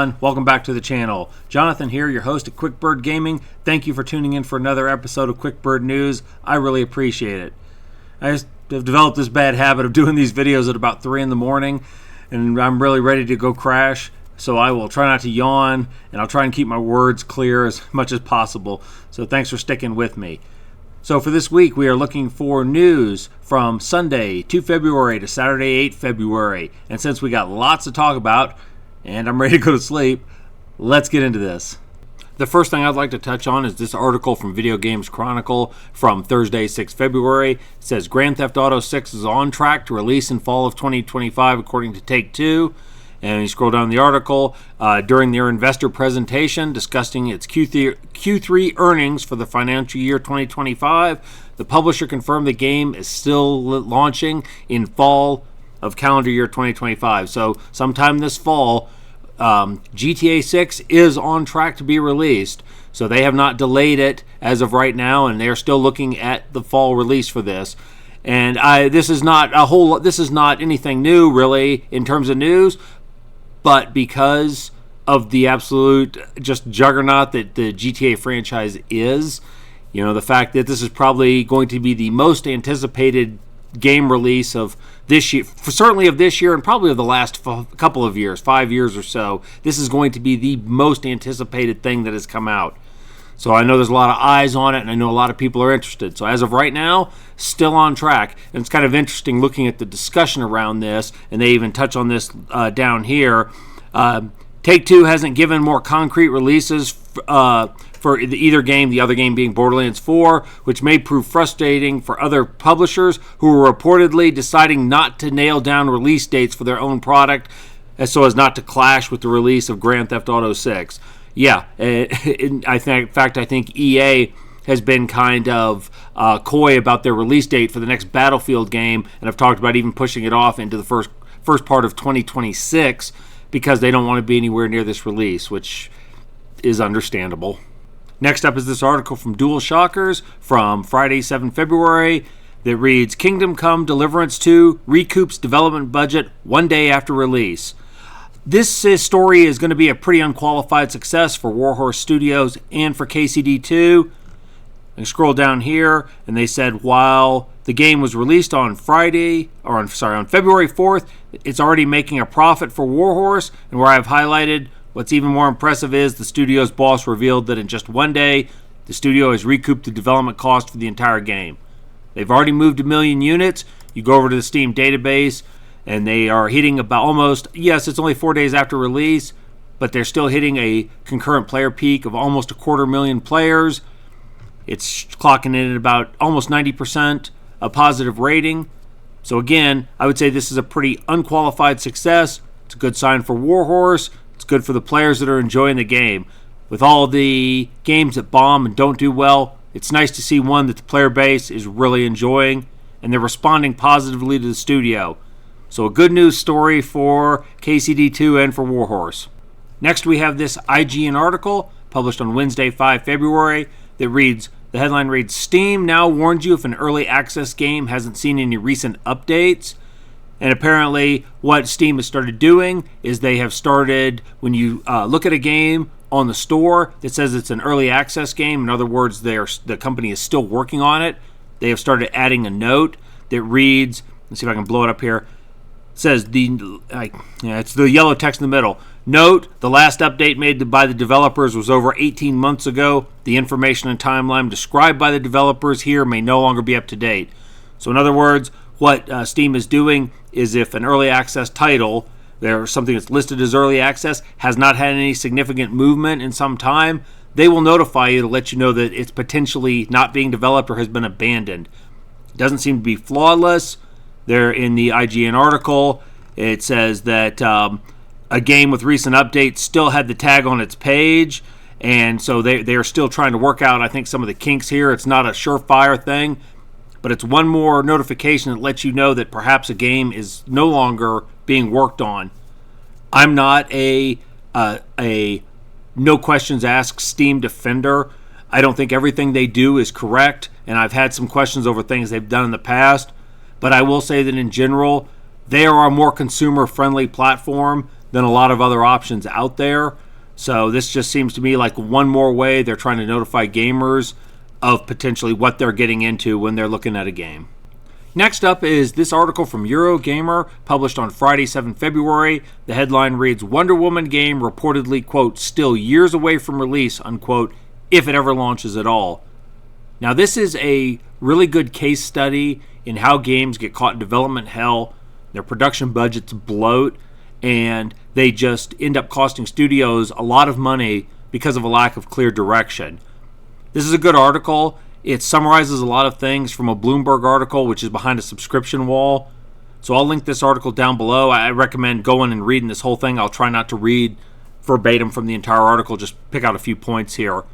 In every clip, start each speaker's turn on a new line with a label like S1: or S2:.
S1: everyone, welcome back to the channel. Jonathan here, your host at QuickBird Gaming. Thank you for tuning in for another episode of QuickBird News. I really appreciate it. I just have developed this bad habit of doing these videos at about 3 in the morning, and I'm really ready to go crash, so I will try not to yawn, and I'll try and keep my words clear as much as possible. So thanks for sticking with me. So for this week, we are looking for news from Sunday 2 February to Saturday 8 February. And since we got lots to talk about, and I'm ready to go to sleep, let's get into this. The first thing I'd like to touch on is this article from Video Games Chronicle from Thursday 6 February. It says Grand Theft Auto 6 is on track to release in fall of 2025 according to Take-Two. And you scroll down the article, during their investor presentation discussing its Q3 earnings for the financial year 2025, the publisher confirmed the game is still launching in fall of calendar year 2025. So sometime this fall, GTA 6 is on track to be released. So they have not delayed it as of right now, and they're still looking at the fall release for this. And this is not anything new really in terms of news. But because of the absolute just juggernaut that the GTA franchise is, the fact that this is probably going to be the most anticipated game release of this year, certainly of this year and probably of the last couple of years, 5 years or so, this is going to be the most anticipated thing that has come out. So I know there's a lot of eyes on it, and I know a lot of people are interested. So as of right now, still on track. And it's kind of interesting looking at the discussion around this, and they even touch on this down here. Take-Two hasn't given more concrete releases for either game, the other game being Borderlands 4, which may prove frustrating for other publishers who are reportedly deciding not to nail down release dates for their own product so as not to clash with the release of Grand Theft Auto 6. Yeah, in fact, I think EA has been kind of coy about their release date for the next Battlefield game, and I've talked about even pushing it off into the first part of 2026 because they don't want to be anywhere near this release, which is understandable. Next up is this article from Dual Shockers from Friday 7 February that reads, Kingdom Come Deliverance 2 recoups development budget 1 day after release. This story is going to be a pretty unqualified success for Warhorse Studios and for KCD2. I scroll down here, and they said while the game was released on February 4th, it's already making a profit for Warhorse. And where I've highlighted what's even more impressive is the studio's boss revealed that in just 1 day, the studio has recouped the development cost for the entire game. They've already moved 1 million units. You go over to the Steam database, and they are hitting about it's only 4 days after release, but they're still hitting a concurrent player peak of almost 250,000 players. It's clocking in at about almost 90% a positive rating. So again, I would say this is a pretty unqualified success. It's a good sign for Warhorse. It's good for the players that are enjoying the game. With all the games that bomb and don't do well, it's nice to see one that the player base is really enjoying, and they're responding positively to the studio. So a good news story for KCD2 and for Warhorse. Next we have this IGN article published on Wednesday 5 February that reads, the headline reads, Steam now warns you if an early access game hasn't seen any recent updates. And apparently what Steam has started doing is they have started, when you look at a game on the store that says it's an early access game, in other words, the company is still working on it, they have started adding a note that reads, let's see if I can blow it up here, says it's the yellow text in the middle. Note, the last update made by the developers was over 18 months ago. The information and timeline described by the developers here may no longer be up to date. So in other words, what Steam is doing is if an early access title, or something that's listed as early access, has not had any significant movement in some time, they will notify you to let you know that it's potentially not being developed or has been abandoned. It doesn't seem to be flawless. There in the IGN article, it says that a game with recent updates still had the tag on its page, and so they are still trying to work out, I think, some of the kinks here. It's not a surefire thing, but it's one more notification that lets you know that perhaps a game is no longer being worked on. I'm not a no questions asked Steam defender. I don't think everything they do is correct, and I've had some questions over things they've done in the past. But I will say that in general, they are a more consumer-friendly platform than a lot of other options out there. So this just seems to me like one more way they're trying to notify gamers of potentially what they're getting into when they're looking at a game. Next up is this article from Eurogamer, published on Friday, 7 February. The headline reads, Wonder Woman game reportedly, quote, still years away from release, unquote, if it ever launches at all. Now, this is a really good case study in how games get caught in development hell, their production budgets bloat, and they just end up costing studios a lot of money because of a lack of clear direction. This is a good article. It summarizes a lot of things from a Bloomberg article, which is behind a subscription wall. So I'll link this article down below. I recommend going and reading this whole thing. I'll try not to read verbatim from the entire article, just pick out a few points here.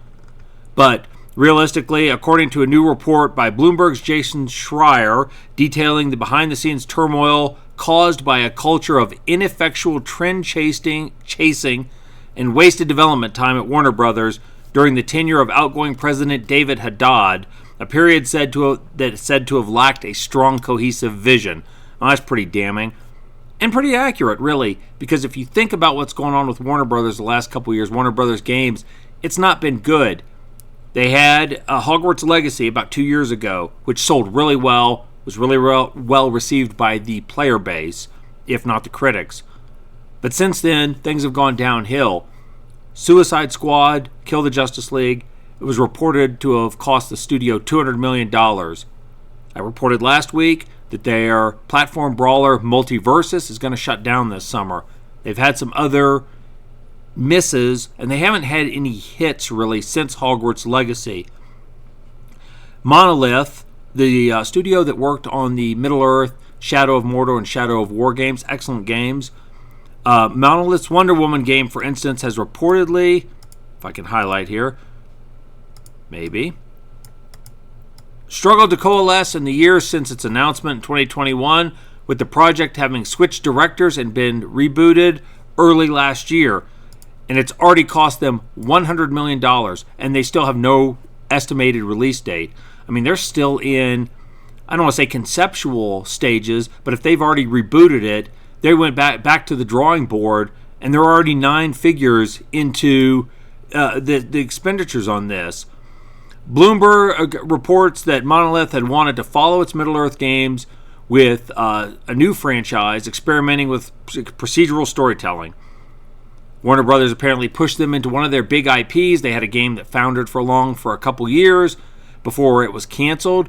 S1: But realistically, according to a new report by Bloomberg's Jason Schreier detailing the behind-the-scenes turmoil caused by a culture of ineffectual trend chasing and wasted development time at Warner Brothers during the tenure of outgoing President David Haddad, a period said to have lacked a strong, cohesive vision. Well, that's pretty damning. And pretty accurate, really, because if you think about what's going on with Warner Brothers the last couple of years, Warner Brothers games, it's not been good. They had Hogwarts Legacy about 2 years ago, which sold really well, was really well received by the player base, if not the critics. But since then, things have gone downhill. Suicide Squad, Kill the Justice League, it was reported to have cost the studio $200 million. I reported last week that their platform brawler Multiversus is going to shut down this summer. They've had some other misses, and they haven't had any hits really since Hogwarts Legacy. Monolith, the studio that worked on the Middle-earth, Shadow of Mordor, and Shadow of War games, excellent games. Monolith's Wonder Woman game, for instance, has reportedly, if I can highlight here, maybe, struggled to coalesce in the years since its announcement in 2021, with the project having switched directors and been rebooted early last year. And it's already cost them $100 million, and they still have no estimated release date. I mean, they're still in, I don't want to say conceptual stages, but if they've already rebooted it, they went back to the drawing board, and they're already 9 figures into the expenditures on this. Bloomberg reports that Monolith had wanted to follow its Middle-earth games with a new franchise, experimenting with procedural storytelling. Warner Brothers apparently pushed them into one of their big IPs. They had a game that foundered for a couple years before it was canceled,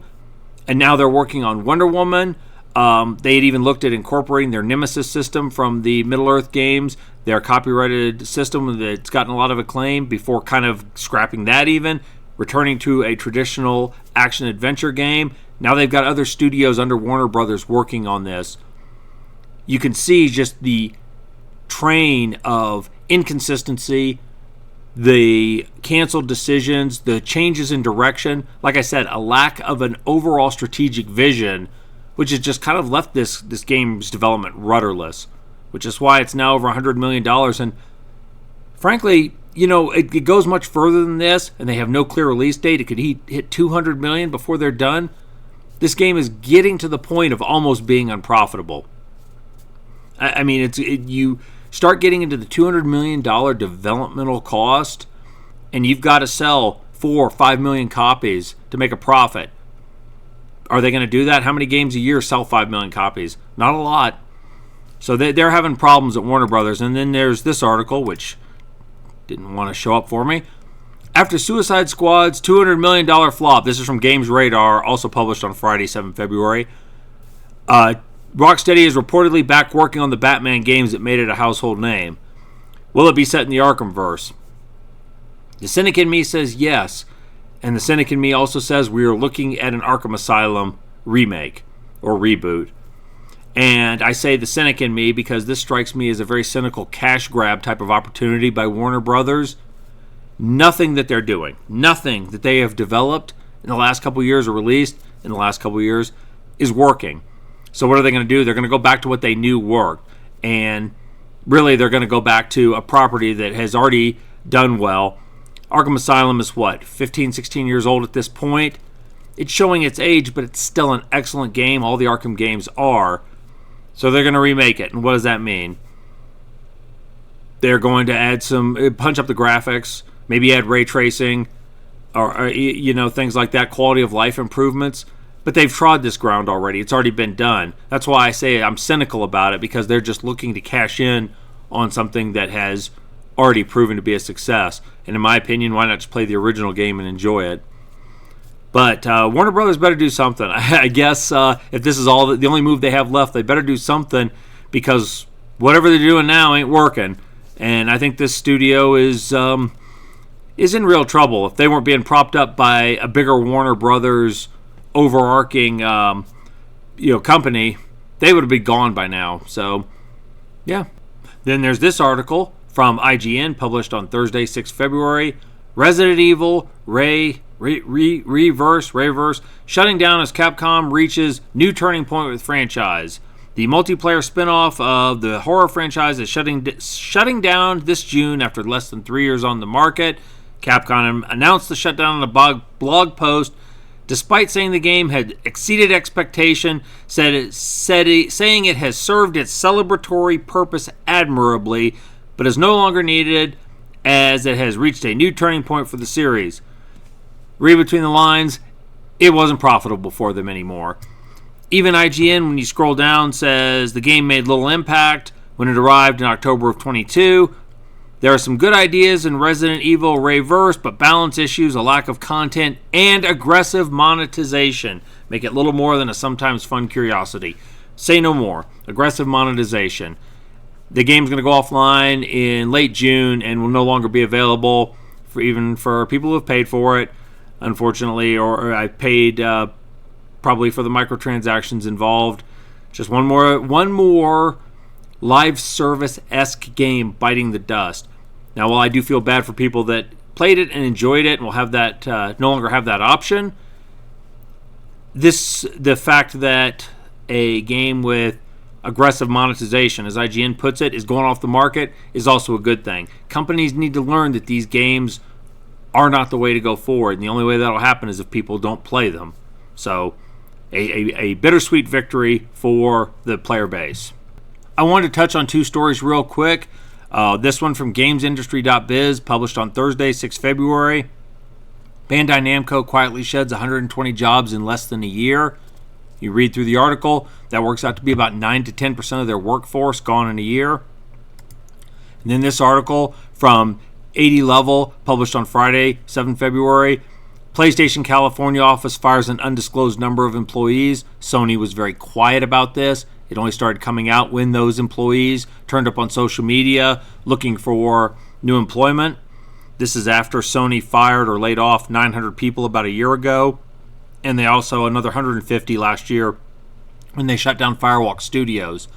S1: and now they're working on Wonder Woman. They had even looked at incorporating their Nemesis system from the Middle-earth games, their copyrighted system that's gotten a lot of acclaim, before kind of scrapping that even, returning to a traditional action-adventure game. Now they've got other studios under Warner Brothers working on this. You can see just the train of inconsistency, the canceled decisions, the changes in direction. Like I said, a lack of an overall strategic vision, which has just kind of left this game's development rudderless, which is why it's now over $100 million. And frankly, you know, it goes much further than this, and they have no clear release date. It could hit $200 million before they're done. This game is getting to the point of almost being unprofitable. I mean, you start getting into the $200 million developmental cost, and you've got to sell 4 or 5 million copies to make a profit. Are they going to do that? How many games a year sell 5 million copies? Not a lot. So they're having problems at Warner Brothers. And then there's this article, which didn't want to show up for me. After Suicide Squad's $200 million flop, this is from Games Radar, also published on Friday, 7 February. Rocksteady is reportedly back working on the Batman games that made it a household name. Will it be set in the Arkhamverse? The cynic in me says yes, and the cynic in me also says we are looking at an Arkham Asylum remake or reboot. And I say the cynic in me because this strikes me as a very cynical cash grab type of opportunity by Warner Brothers. Nothing that they're doing, nothing that they have developed in the last couple of years or released in the last couple of years is working. So what are they going to do? They're going to go back to what they knew worked. And really, they're going to go back to a property that has already done well. Arkham Asylum is what, 15, 16 years old at this point? It's showing its age, but it's still an excellent game. All the Arkham games are. So they're going to remake it. And what does that mean? They're going to add punch up the graphics, maybe add ray tracing, or things like that, quality of life improvements. But they've trod this ground already. It's already been done. That's why I say I'm cynical about it, because they're just looking to cash in on something that has already proven to be a success. And in my opinion, why not just play the original game and enjoy it? But Warner Brothers better do something. I guess if this is the only move they have left, they better do something, because whatever they're doing now ain't working. And I think this studio is in real trouble. If they weren't being propped up by a bigger Warner Brothers overarching company, they would have been gone by now. So yeah. Then there's this article from IGN published on Thursday, 6 February. Resident Evil Reverse shutting down as Capcom reaches new turning point with franchise. The multiplayer spin-off of the horror franchise is shutting down this June after less than 3 years on the market. Capcom announced the shutdown in a blog post, despite saying the game had exceeded expectation, saying it has served its celebratory purpose admirably, but is no longer needed as it has reached a new turning point for the series. Read between the lines, it wasn't profitable for them anymore. Even IGN, when you scroll down, says the game made little impact when it arrived in October of 22. There are some good ideas in Resident Evil Reverse, but balance issues, a lack of content, and aggressive monetization make it little more than a sometimes fun curiosity. Say no more. Aggressive monetization. The game's going to go offline in late June and will no longer be available for people who have paid for it, unfortunately, or I paid probably for the microtransactions involved. Just one more live service-esque game biting the dust. Now, while I do feel bad for people that played it and enjoyed it and will have that no longer have that option, the fact that a game with aggressive monetization, as IGN puts it, is going off the market is also a good thing. Companies need to learn that these games are not the way to go forward, and the only way that'll happen is if people don't play them. So, a bittersweet victory for the player base. I wanted to touch on two stories real quick. This one from GamesIndustry.biz, published on Thursday, 6 February. Bandai Namco quietly sheds 120 jobs in less than a year. You read through the article, that works out to be about 9 to 10% of their workforce gone in a year. And then this article from 80 Level, published on Friday, 7 February. PlayStation California office fires an undisclosed number of employees. Sony was very quiet about this. It only started coming out when those employees turned up on social media looking for new employment. This is after Sony fired or laid off 900 people about a year ago. And they also another 150 last year when they shut down Firewalk Studios.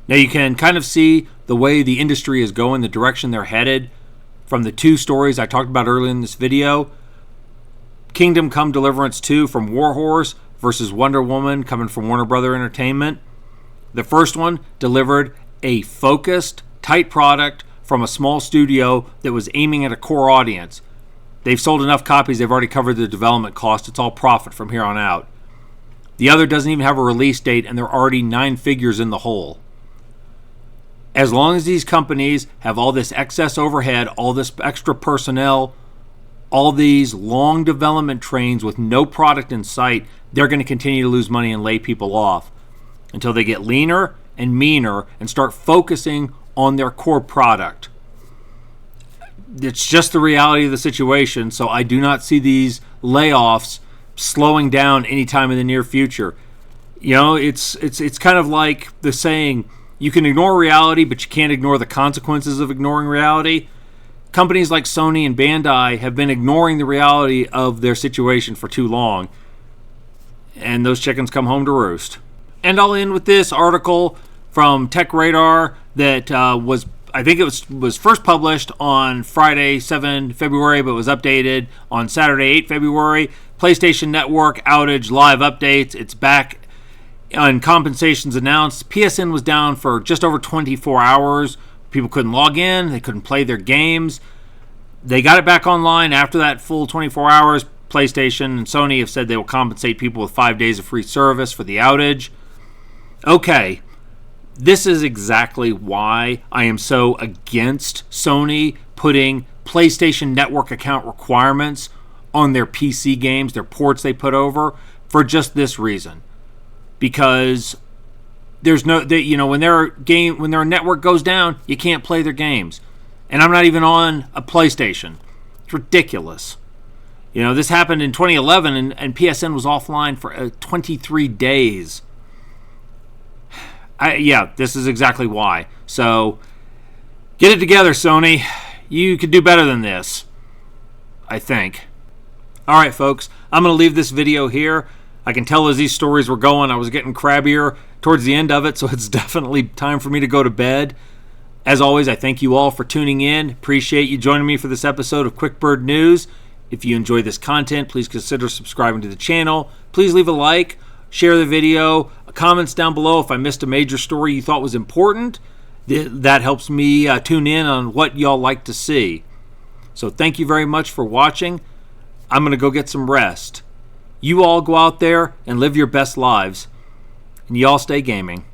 S1: Now you can kind of see the way the industry is going, the direction they're headed from the two stories I talked about earlier in this video. Kingdom Come Deliverance 2 from Warhorse versus Wonder Woman coming from Warner Brother Entertainment. The first one delivered a focused, tight product from a small studio that was aiming at a core audience. They've sold enough copies, they've already covered the development cost. It's all profit from here on out. The other doesn't even have a release date, and they're already 9 figures in the hole. As long as these companies have all this excess overhead, all this extra personnel, all these long development trains with no product in sight, they're going to continue to lose money and lay people off until they get leaner and meaner and start focusing on their core product. It's just the reality of the situation, so I do not see these layoffs slowing down anytime in the near future. You know, it's kind of like the saying, you can ignore reality, but you can't ignore the consequences of ignoring reality. Companies like Sony and Bandai have been ignoring the reality of their situation for too long, and those chickens come home to roost. And I'll end with this article from Tech Radar that was first published on Friday, 7 February, but was updated on Saturday, 8 February. PlayStation Network outage live updates. It's back, and compensations announced. PSN was down for just over 24 hours. People couldn't log in. They couldn't play their games. They got it back online after that full 24 hours. PlayStation and Sony have said they will compensate people with 5 days of free service for the outage. Okay, This is exactly why I am so against Sony putting PlayStation Network account requirements on their PC games, their ports they put over, for just this reason. Because there's no, when their network goes down, you can't play their games. And I'm not even on a PlayStation. It's ridiculous. This happened in 2011, and PSN was offline for 23 days. This is exactly why. So, get it together, Sony. You could do better than this, I think. Alright, folks, I'm going to leave this video here. I can tell as these stories were going, I was getting crabbier towards the end of it, so it's definitely time for me to go to bed. As always, I thank you all for tuning in. Appreciate you joining me for this episode of Quick Bird News. If you enjoy this content, please consider subscribing to the channel. Please leave a like, share the video, comments down below if I missed a major story you thought was important. That helps me tune in on what y'all like to see. So thank you very much for watching. I'm going to go get some rest. You all go out there and live your best lives. And y'all stay gaming.